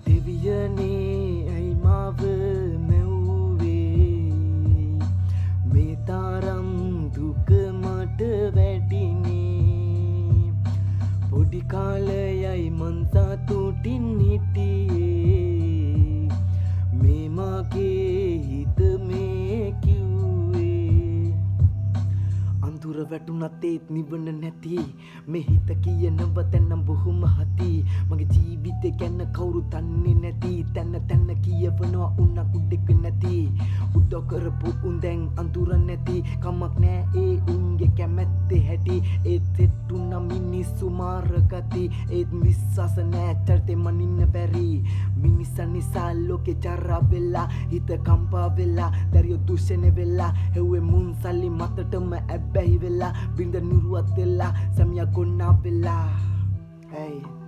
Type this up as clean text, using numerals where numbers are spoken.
දෙවියනේ ඇයි මාව මැව්වේ මේ තරම් දුක මට වැටිනේ පොඩි කාලයයි මං සතුටින් හිටියේ මේ මගේ හිත මේ කිව්වේ අඳුර වැටුණත් ඒත් නිවන නැති මේ හිත කියනව තැනම් බොහොම හති මගේ ජීවිතේ ගැන කවුරු දන්නේ නැති තැන තැන කියවනවා උන්නක් උඩෙක් නැති උදව් කරපු උන් දැන් අඳුර නැති කමක් නෑ ඒ උන්ගේ කැමැත්තේ හැටි ඒත් සෙට්ටුනා මිනිස්සු මාරගති ඒත් විශ්වාස නෑ චරිතේ මනින්න බැරි මිනිසා නිසා ලෝකේ ජරා වෙලා හිත කම්පා වෙලා දරියෝ දුෂ්ණය වෙලා හෙව්වේ මුන් සල්ලි මතටම ඇබ්බැහි වෙලා බින්ද නිරුවත් වෙලා සමියා ගොන්නා වෙලා hey